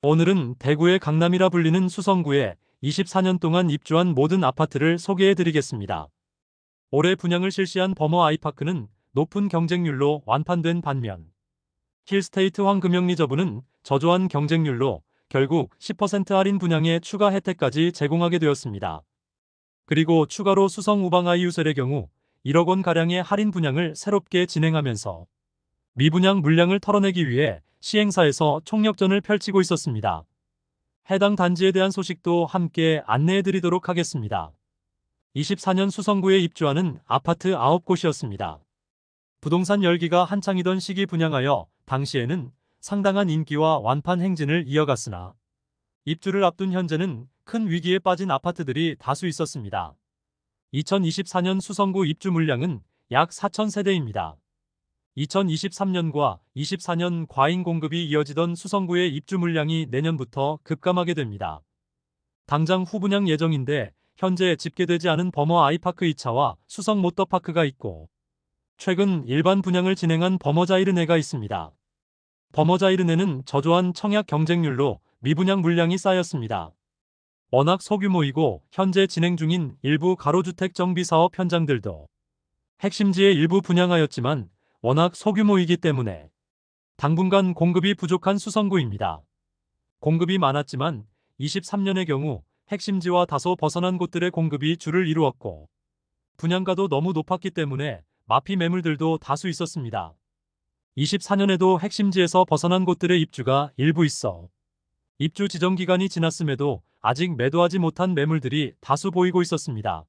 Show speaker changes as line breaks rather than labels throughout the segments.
오늘은 대구의 강남이라 불리는 수성구에 24년 동안 입주한 모든 아파트를 소개해드리겠습니다. 올해 분양을 실시한 버머 아이파크는 높은 경쟁률로 완판된 반면 힐스테이트 황금영리저분은 저조한 경쟁률로 결국 10% 할인 분양에 추가 혜택까지 제공하게 되었습니다. 그리고 추가로 수성 우방아이유셀의 경우 1억 원가량의 할인 분양을 새롭게 진행하면서 미분양 물량을 털어내기 위해 시행사에서 총력전을 펼치고 있었습니다. 해당 단지에 대한 소식도 함께 안내해드리도록 하겠습니다. 24년 수성구에 입주하는 아파트 9곳이었습니다. 부동산 열기가 한창이던 시기 분양하여 당시에는 상당한 인기와 완판 행진을 이어갔으나 입주를 앞둔 현재는 큰 위기에 빠진 아파트들이 다수 있었습니다. 2024년 수성구 입주 물량은 약 4,000세대입니다. 2023년과 24년 과잉 공급이 이어지던 수성구의 입주 물량이 내년부터 급감하게 됩니다. 당장 후분양 예정인데 현재 집계되지 않은 버머 아이파크 2차와 수성 모터파크가 있고 최근 일반 분양을 진행한 버머자이르네가 있습니다. 버머자이르네는 저조한 청약 경쟁률로 미분양 물량이 쌓였습니다. 워낙 소규모이고 현재 진행 중인 일부 가로주택 정비사업 현장들도 핵심지에 일부 분양하였지만 워낙 소규모이기 때문에 당분간 공급이 부족한 수성구입니다. 공급이 많았지만 23년의 경우 핵심지와 다소 벗어난 곳들의 공급이 주를 이루었고 분양가도 너무 높았기 때문에 마피 매물들도 다수 있었습니다. 24년에도 핵심지에서 벗어난 곳들의 입주가 일부 있어 입주 지정 기간이 지났음에도 아직 매도하지 못한 매물들이 다수 보이고 있었습니다.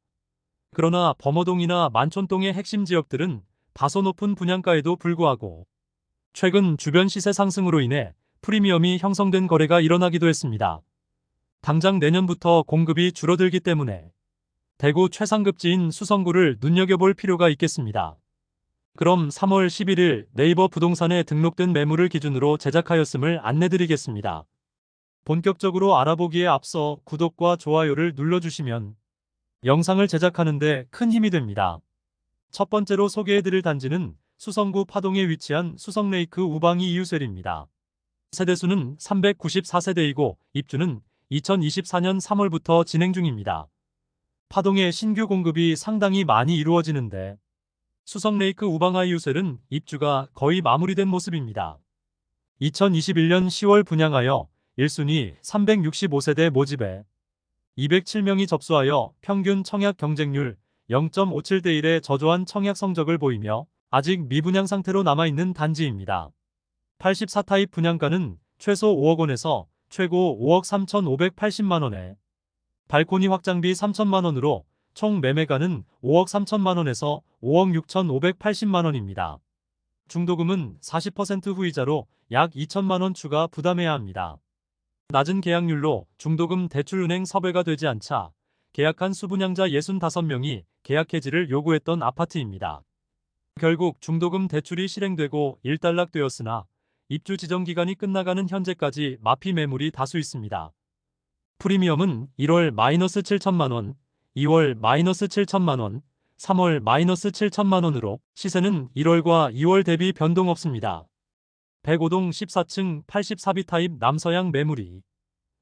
그러나 범어동이나 만촌동의 핵심 지역들은 다소 높은 분양가에도 불구하고 최근 주변 시세 상승으로 인해 프리미엄이 형성된 거래가 일어나기도 했습니다. 당장 내년부터 공급이 줄어들기 때문에 대구 최상급지인 수성구를 눈여겨볼 필요가 있겠습니다. 그럼 3월 11일 네이버 부동산에 등록된 매물을 기준으로 제작하였음을 안내드리겠습니다. 본격적으로 알아보기에 앞서 구독과 좋아요를 눌러주시면 영상을 제작하는데 큰 힘이 됩니다. 첫 번째로 소개해드릴 단지는 수성구 파동에 위치한 수성레이크 우방이 이유셀입니다. 세대수는 394세대이고 입주는 2024년 3월부터 진행 중입니다. 파동의 신규 공급이 상당히 많이 이루어지는데 수성레이크 우방아이유셀은 입주가 거의 마무리된 모습입니다. 2021년 10월 분양하여 1순위 365세대 모집에 207명이 접수하여 평균 청약 경쟁률 0.57대 1의 저조한 청약 성적을 보이며 아직 미분양 상태로 남아있는 단지입니다. 84타입 분양가는 최소 5억 원에서 최고 5억 3,580만 원에 발코니 확장비 3천만 원으로 총 매매가는 5억 3천만 원에서 5억 6,580만 원입니다. 중도금은 40% 후이자로 약 2천만 원 추가 부담해야 합니다. 낮은 계약률로 중도금 대출은행 섭외가 되지 않자 계약한 수분양자 65명이 계약 해지를 요구했던 아파트입니다. 결국 중도금 대출이 실행되고 일단락되었으나 입주 지정 기간이 끝나가는 현재까지 마피 매물이 다수 있습니다. 프리미엄은 1월 -7천만 원, 2월 -7천만 원, 3월 -7천만 원으로 시세는 1월과 2월 대비 변동 없습니다. 105동 14층 84B 타입 남서양 매물이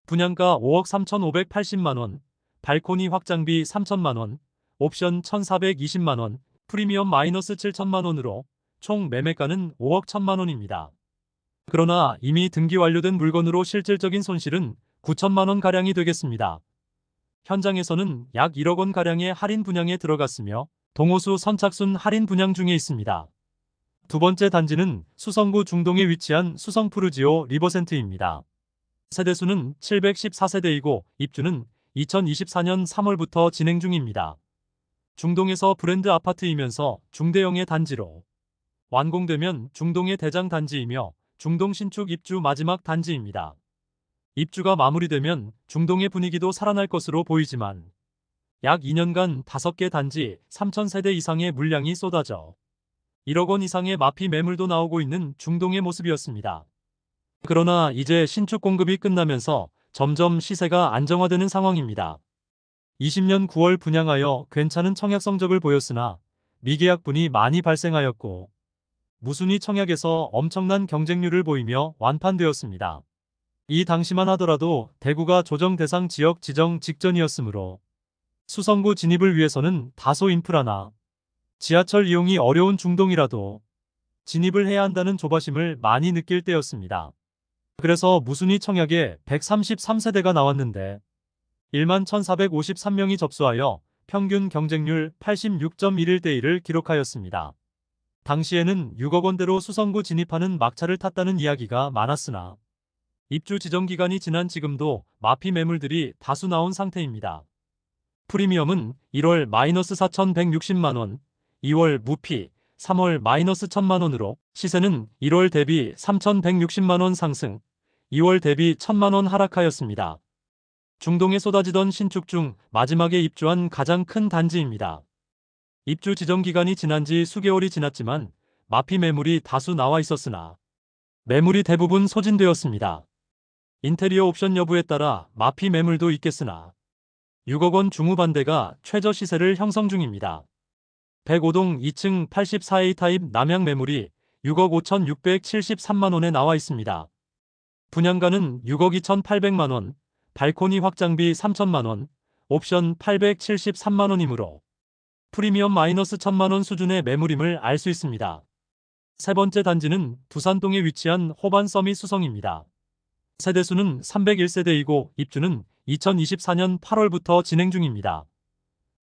분양가 5억 3,580만 원, 발코니 확장비 3천만 원, 옵션 1,420만 원, 프리미엄 -7천만 원으로 총 매매가는 5억 1천만 원입니다. 그러나 이미 등기 완료된 물건으로 실질적인 손실은 9천만 원 가량이 되겠습니다. 현장에서는 약 1억 원 가량의 할인 분양에 들어갔으며 동호수 선착순 할인 분양 중에 있습니다. 두 번째 단지는 수성구 중동에 위치한 수성푸르지오 리버센트입니다. 세대수는 714세대이고 입주는 2024년 3월부터 진행 중입니다. 중동에서 브랜드 아파트이면서 중대형의 단지로 완공되면 중동의 대장 단지이며 중동 신축 입주 마지막 단지입니다. 입주가 마무리되면 중동의 분위기도 살아날 것으로 보이지만 약 2년간 5개 단지 3,000세대 이상의 물량이 쏟아져 1억 원 이상의 마피 매물도 나오고 있는 중동의 모습이었습니다. 그러나 이제 신축 공급이 끝나면서 점점 시세가 안정화되는 상황입니다. 20년 9월 분양하여 괜찮은 청약 성적을 보였으나 미계약분이 많이 발생하였고 무순위 청약에서 엄청난 경쟁률을 보이며 완판되었습니다. 이 당시만 하더라도 대구가 조정 대상 지역 지정 직전이었으므로 수성구 진입을 위해서는 다소 인프라나 지하철 이용이 어려운 중동이라도 진입을 해야 한다는 조바심을 많이 느낄 때였습니다. 그래서 무순위 청약에 133세대가 나왔는데 1만 1,453명이 접수하여 평균 경쟁률 86.11대 1을 기록하였습니다. 당시에는 6억 원대로 수성구 진입하는 막차를 탔다는 이야기가 많았으나 입주 지정 기간이 지난 지금도 마피 매물들이 다수 나온 상태입니다. 프리미엄은 1월 -4,160만원, 2월 무피, 3월 -1,000만원으로 시세는 1월 대비 3,160만원 상승, 2월 대비 1,000만원 하락하였습니다. 중동에 쏟아지던 신축 중 마지막에 입주한 가장 큰 단지입니다. 입주 지정 기간이 지난 지 수개월이 지났지만 마피 매물이 다수 나와 있었으나 매물이 대부분 소진되었습니다. 인테리어 옵션 여부에 따라 마피 매물도 있겠으나 6억 원 중후반대가 최저 시세를 형성 중입니다. 105동 2층 84A 타입 남양 매물이 6억 5,673만 원에 나와 있습니다. 분양가는 6억 2,800만 원, 발코니 확장비 3천만 원, 옵션 873만 원이므로 프리미엄 -1,000만 원 수준의 매물임을 알 수 있습니다. 세 번째 단지는 두산동에 위치한 호반 서밋 수성입니다. 세대수는 301세대이고 입주는 2024년 8월부터 진행 중입니다.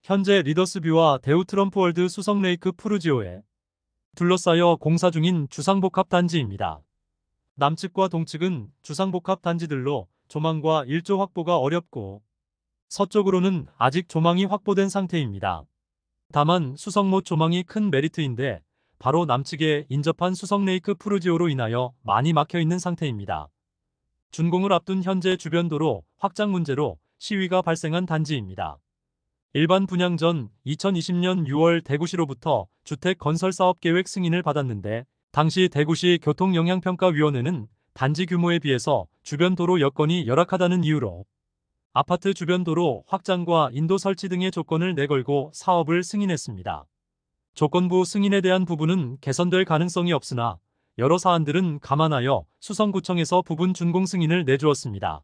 현재 리더스뷰와 대우 트럼프월드 수성레이크 푸르지오에 둘러싸여 공사 중인 주상복합 단지입니다. 남측과 동측은 주상복합 단지들로 조망과 일조 확보가 어렵고 서쪽으로는 아직 조망이 확보된 상태입니다. 다만 수성못 조망이 큰 메리트인데 바로 남측에 인접한 수성레이크 푸르지오로 인하여 많이 막혀있는 상태입니다. 준공을 앞둔 현재 주변 도로 확장 문제로 시위가 발생한 단지입니다. 일반 분양 전 2020년 6월 대구시로부터 주택 건설 사업 계획 승인을 받았는데 당시 대구시 교통영향평가위원회는 단지 규모에 비해서 주변 도로 여건이 열악하다는 이유로 아파트 주변 도로 확장과 인도 설치 등의 조건을 내걸고 사업을 승인했습니다. 조건부 승인에 대한 부분은 개선될 가능성이 없으나 여러 사안들은 감안하여 수성구청에서 부분 준공 승인을 내주었습니다.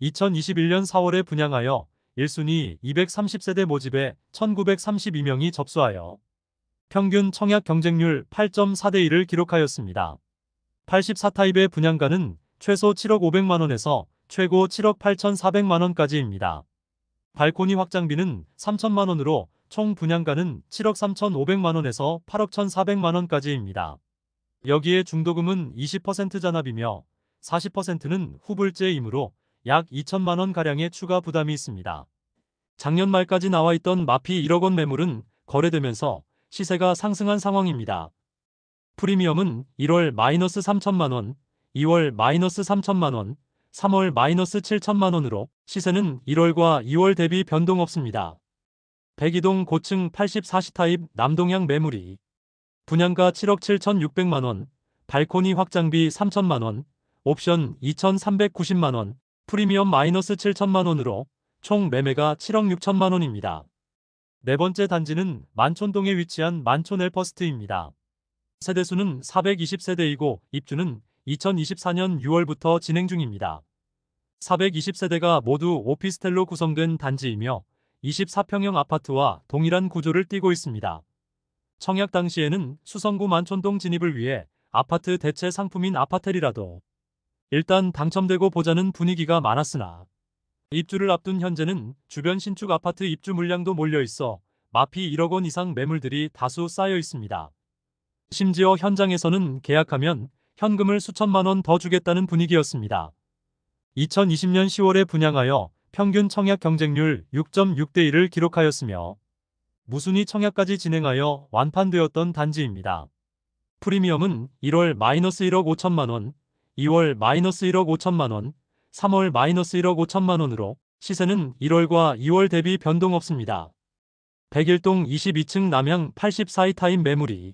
2021년 4월에 분양하여 1순위 230세대 모집에 1,932명이 접수하여 평균 청약 경쟁률 8.4대 1을 기록하였습니다. 84타입의 분양가는 최소 7억 500만원에서 최고 7억 8,400만원까지입니다. 발코니 확장비는 3천만원으로 총 분양가는 7억 3,500만원에서 8억 1,400만원까지입니다. 여기에 중도금은 20% 잔압이며 40%는 후불제이므로 약 2천만원가량의 추가 부담이 있습니다. 작년 말까지 나와 있던 마피 1억 원 매물은 거래되면서 시세가 상승한 상황입니다. 프리미엄은 1월 -3천만원, 2월 -3천만원, 3월 -7천만원으로 시세는 1월과 2월 대비 변동 없습니다. 102동 고층 84시 타입 남동향 매물이 분양가 7억 7,600만원, 발코니 확장비 3천만원, 옵션 2,390만원, 프리미엄 -7천만원으로 총 매매가 7억 6천만원입니다. 네 번째 단지는 만촌동에 위치한 만촌 엘퍼스트입니다. 세대수는 420세대이고 입주는 2024년 6월부터 진행 중입니다. 420세대가 모두 오피스텔로 구성된 단지이며 24평형 아파트와 동일한 구조를 띠고 있습니다. 청약 당시에는 수성구 만촌동 진입을 위해 아파트 대체 상품인 아파텔이라도 일단 당첨되고 보자는 분위기가 많았으나 입주를 앞둔 현재는 주변 신축 아파트 입주 물량도 몰려있어 마피 1억 원 이상 매물들이 다수 쌓여 있습니다. 심지어 현장에서는 계약하면 현금을 수천만 원 더 주겠다는 분위기였습니다. 2020년 10월에 분양하여 평균 청약 경쟁률 6.6대 1을 기록하였으며 무순위 청약까지 진행하여 완판되었던 단지입니다. 프리미엄은 1월 -1억 5천만 원, 2월 -1억 5천만 원, 3월 -1억 5천만 원으로 시세는 1월과 2월 대비 변동 없습니다. 101동 22층 남향 84이 타입 매물이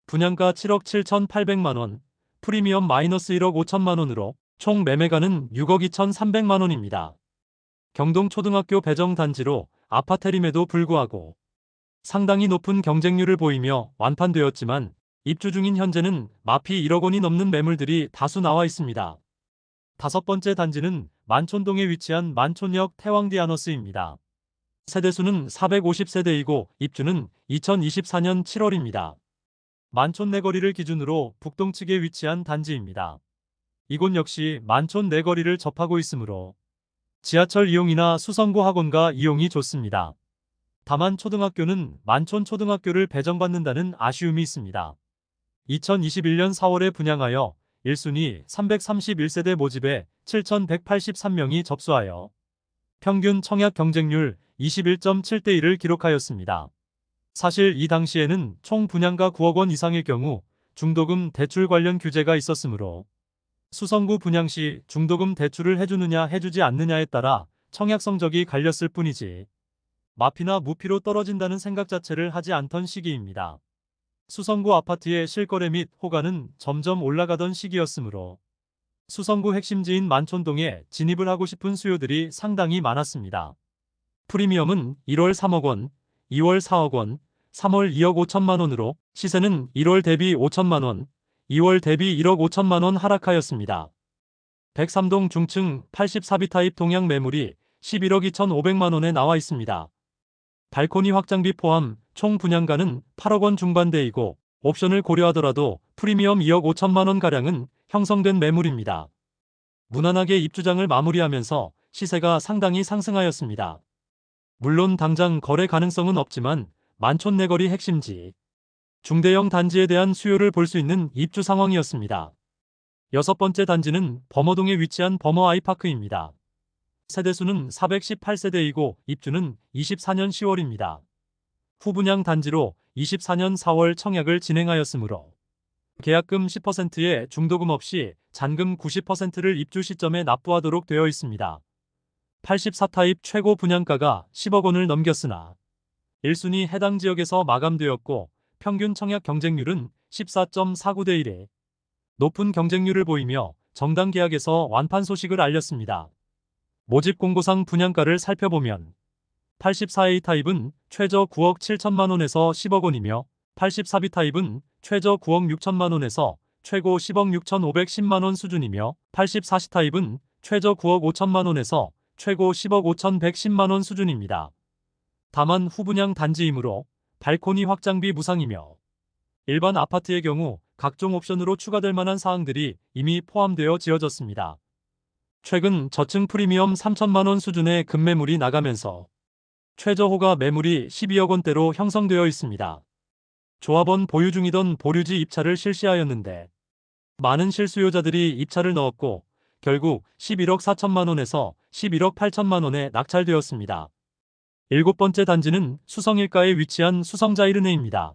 분양가 7억 7,800만 원, 프리미엄 -1억 5천만 원으로 총 매매가는 6억 2,300만 원입니다. 경동초등학교 배정 단지로 아파텔임에도 불구하고 상당히 높은 경쟁률을 보이며 완판되었지만 입주 중인 현재는 마피 1억 원이 넘는 매물들이 다수 나와 있습니다. 다섯 번째 단지는 만촌동에 위치한 만촌역 태왕디아너스입니다. 세대수는 450세대이고 입주는 2024년 7월입니다. 만촌 내거리를 기준으로 북동 측에 위치한 단지입니다. 이곳 역시 만촌 내거리를 접하고 있으므로 지하철 이용이나 수성구 학원가 이용이 좋습니다. 다만 초등학교는 만촌 초등학교를 배정받는다는 아쉬움이 있습니다. 2021년 4월에 분양하여 1순위 331세대 모집에 7,183명이 접수하여 평균 청약 경쟁률 21.7대 1을 기록하였습니다. 사실 이 당시에는 총 분양가 9억 원 이상의 경우 중도금 대출 관련 규제가 있었으므로 수성구 분양 시 중도금 대출을 해주느냐 해주지 않느냐에 따라 청약 성적이 갈렸을 뿐이지 마피나 무피로 떨어진다는 생각 자체를 하지 않던 시기입니다. 수성구 아파트의 실거래 및 호가는 점점 올라가던 시기였으므로 수성구 핵심지인 만촌동에 진입을 하고 싶은 수요들이 상당히 많았습니다. 프리미엄은 1월 3억 원, 2월 4억 원, 3월 2억 5천만 원으로 시세는 1월 대비 5천만 원, 2월 대비 1억 5천만 원 하락하였습니다. 103동 중층 84비 타입 동양 매물이 11억 2,500만 원에 나와 있습니다. 발코니 확장비 포함 총 분양가는 8억 원 중반대이고 옵션을 고려하더라도 프리미엄 2억 5천만 원 가량은 형성된 매물입니다. 무난하게 입주장을 마무리하면서 시세가 상당히 상승하였습니다. 물론 당장 거래 가능성은 없지만 만촌 내거리 핵심지 중대형 단지에 대한 수요를 볼 수 있는 입주 상황이었습니다. 여섯 번째 단지는 범어동에 위치한 범어 아이파크입니다. 세대수는 418세대이고 입주는 24년 10월입니다. 후분양 단지로 24년 4월 청약을 진행하였으므로 계약금 10%에 중도금 없이 잔금 90%를 입주 시점에 납부하도록 되어 있습니다. 84타입 최고 분양가가 10억 원을 넘겼으나 1순위 해당 지역에서 마감되었고 평균 청약 경쟁률은 14.49대 1에 높은 경쟁률을 보이며 정당 계약에서 완판 소식을 알렸습니다. 모집 공고상 분양가를 살펴보면 84A 타입은 최저 9억 7천만 원에서 10억 원이며 84B 타입은 최저 9억 6천만 원에서 최고 10억 6,510만 원 수준이며 84C 타입은 최저 9억 5천만 원에서 최고 10억 5,110만 원 수준입니다. 다만 후분양 단지이므로 발코니 확장비 무상이며 일반 아파트의 경우 각종 옵션으로 추가될 만한 사항들이 이미 포함되어 지어졌습니다. 최근 저층 프리미엄 3천만 원 수준의 급매물이 나가면서 최저호가 매물이 12억 원대로 형성되어 있습니다. 조합원 보유 중이던 보류지 입찰을 실시하였는데 많은 실수요자들이 입찰을 넣었고 결국 11억 4천만 원에서 11억 8천만 원에 낙찰되었습니다. 일곱 번째 단지는 수성일가에 위치한 수성자이르네입니다.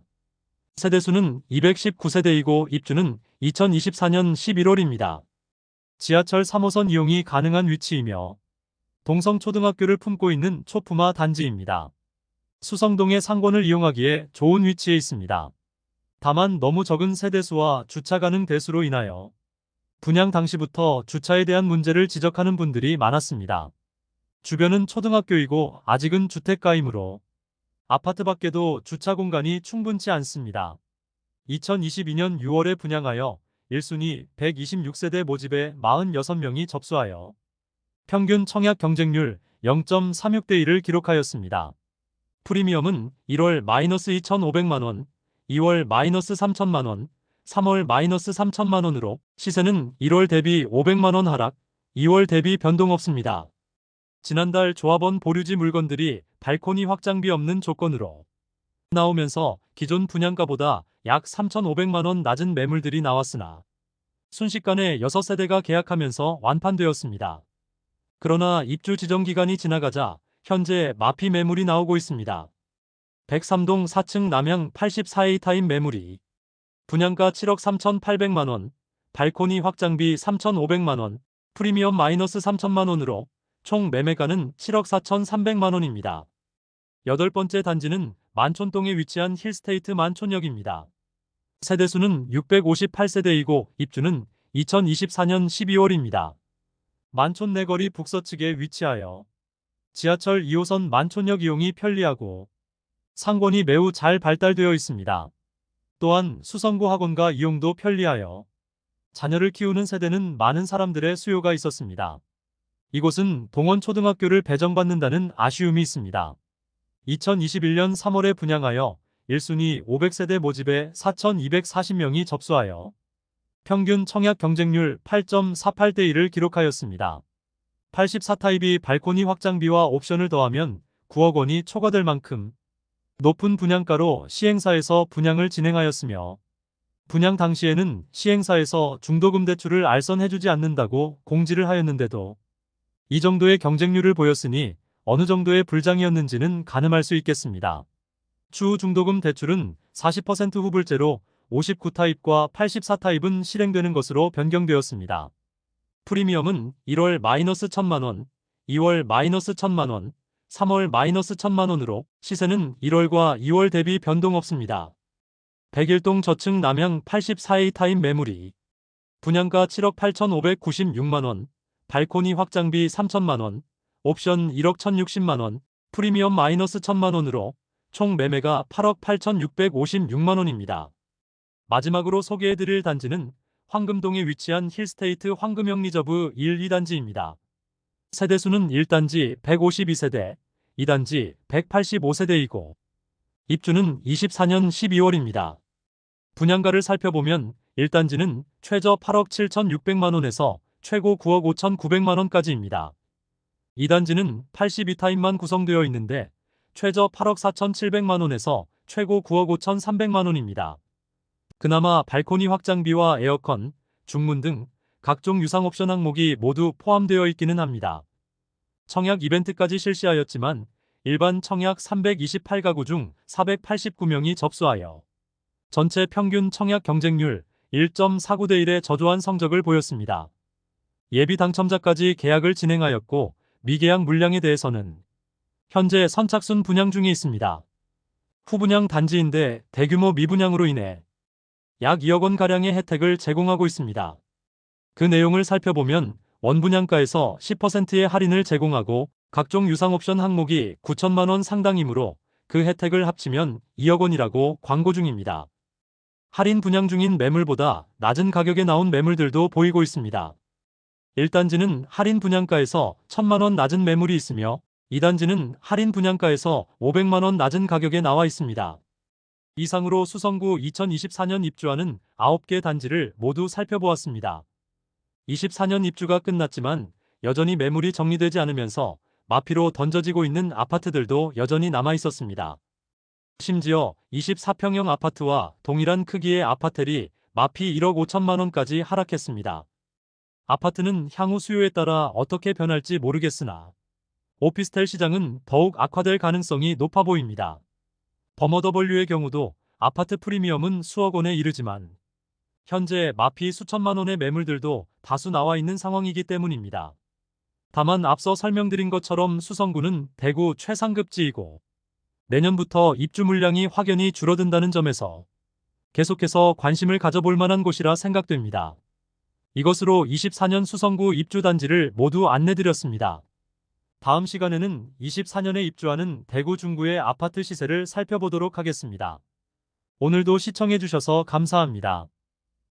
세대수는 219세대이고 입주는 2024년 11월입니다. 지하철 3호선 이용이 가능한 위치이며 동성초등학교를 품고 있는 초품화 단지입니다. 수성동의 상권을 이용하기에 좋은 위치에 있습니다. 다만 너무 적은 세대수와 주차 가능 대수로 인하여 분양 당시부터 주차에 대한 문제를 지적하는 분들이 많았습니다. 주변은 초등학교이고 아직은 주택가이므로 아파트 밖에도 주차 공간이 충분치 않습니다. 2022년 6월에 분양하여 1순위 126세대 모집에 46명이 접수하여 평균 청약 경쟁률 0.36대 1을 기록하였습니다. 프리미엄은 1월 -2,500만원, 2월 -3천만원, 3월 -3천만원으로 시세는 1월 대비 500만원 하락, 2월 대비 변동 없습니다. 지난달 조합원 보류지 물건들이 발코니 확장비 없는 조건으로 나오면서 기존 분양가보다 약 3,500만원 낮은 매물들이 나왔으나 순식간에 6세대가 계약하면서 완판되었습니다. 그러나 입주 지정 기간이 지나가자 현재 마피 매물이 나오고 있습니다. 103동 4층 남향 84A 타입 매물이 분양가 7억 3,800만원, 발코니 확장비 3,500만원, 프리미엄 -3천만원으로 총 매매가는 7억 4,300만원입니다. 여덟 번째 단지는 만촌동에 위치한 힐스테이트 만촌역입니다. 세대수는 658세대이고 입주는 2024년 12월입니다. 만촌 내거리 북서측에 위치하여 지하철 2호선 만촌역 이용이 편리하고 상권이 매우 잘 발달되어 있습니다. 또한 수성구 학원가 이용도 편리하여 자녀를 키우는 세대는 많은 사람들의 수요가 있었습니다. 이곳은 동원초등학교를 배정받는다는 아쉬움이 있습니다. 2021년 3월에 분양하여 1순위 500세대 모집에 4,240명이 접수하여 평균 청약 경쟁률 8.48대 1을 기록하였습니다. 84타입이 발코니 확장비와 옵션을 더하면 9억 원이 초과될 만큼 높은 분양가로 시행사에서 분양을 진행하였으며 분양 당시에는 시행사에서 중도금 대출을 알선해주지 않는다고 공지를 하였는데도 이 정도의 경쟁률을 보였으니 어느 정도의 불장이었는지는 가늠할 수 있겠습니다. 추후 중도금 대출은 40% 후불제로 59타입과 84타입은 실행되는 것으로 변경되었습니다. 프리미엄은 1월 마이너스 1,000만원, 2월 마이너스 1,000만원, 3월 마이너스 1,000만원으로 시세는 1월과 2월 대비 변동 없습니다. 101동 저층 남향 84A 타입 매물이 분양가 7억 8,596만원, 발코니 확장비 3천만원, 옵션 1억 1,060만원, 프리미엄 마이너스 1,000만원으로 총 매매가 8억 8,656만원입니다. 마지막으로 소개해드릴 단지는 황금동에 위치한 힐스테이트 황금형 리저브 1, 2단지입니다. 세대수는 1단지 152세대, 2단지 185세대이고 입주는 24년 12월입니다. 분양가를 살펴보면 1단지는 최저 8억 7,600만원에서 최고 9억 5,900만원까지입니다. 2단지는 82타입만 구성되어 있는데 최저 8억 4,700만원에서 최고 9억 5,300만원입니다. 그나마 발코니 확장비와 에어컨, 중문 등 각종 유상 옵션 항목이 모두 포함되어 있기는 합니다. 청약 이벤트까지 실시하였지만 일반 청약 328가구 중 489명이 접수하여 전체 평균 청약 경쟁률 1.49대 1의 저조한 성적을 보였습니다. 예비 당첨자까지 계약을 진행하였고 미계약 물량에 대해서는 현재 선착순 분양 중에 있습니다. 후분양 단지인데 대규모 미분양으로 인해 약 2억 원가량의 혜택을 제공하고 있습니다. 그 내용을 살펴보면 원분양가에서 10%의 할인을 제공하고 각종 유상 옵션 항목이 9천만 원 상당이므로 그 혜택을 합치면 2억 원이라고 광고 중입니다. 할인 분양 중인 매물보다 낮은 가격에 나온 매물들도 보이고 있습니다. 1단지는 할인 분양가에서 1,000만 원 낮은 매물이 있으며 2단지는 할인 분양가에서 500만 원 낮은 가격에 나와 있습니다. 이상으로 수성구 2024년 입주하는 9개 단지를 모두 살펴보았습니다. 24년 입주가 끝났지만 여전히 매물이 정리되지 않으면서 마피로 던져지고 있는 아파트들도 여전히 남아 있었습니다. 심지어 24평형 아파트와 동일한 크기의 아파텔이 마피 1억 5천만 원까지 하락했습니다. 아파트는 향후 수요에 따라 어떻게 변할지 모르겠으나 오피스텔 시장은 더욱 악화될 가능성이 높아 보입니다. 버머더블유의 경우도 아파트 프리미엄은 수억 원에 이르지만 현재 마피 수천만 원의 매물들도 다수 나와 있는 상황이기 때문입니다. 다만 앞서 설명드린 것처럼 수성구는 대구 최상급지이고 내년부터 입주 물량이 확연히 줄어든다는 점에서 계속해서 관심을 가져볼 만한 곳이라 생각됩니다. 이것으로 24년 수성구 입주 단지를 모두 안내드렸습니다. 다음 시간에는 24년에 입주하는 대구 중구의 아파트 시세를 살펴보도록 하겠습니다. 오늘도 시청해주셔서 감사합니다.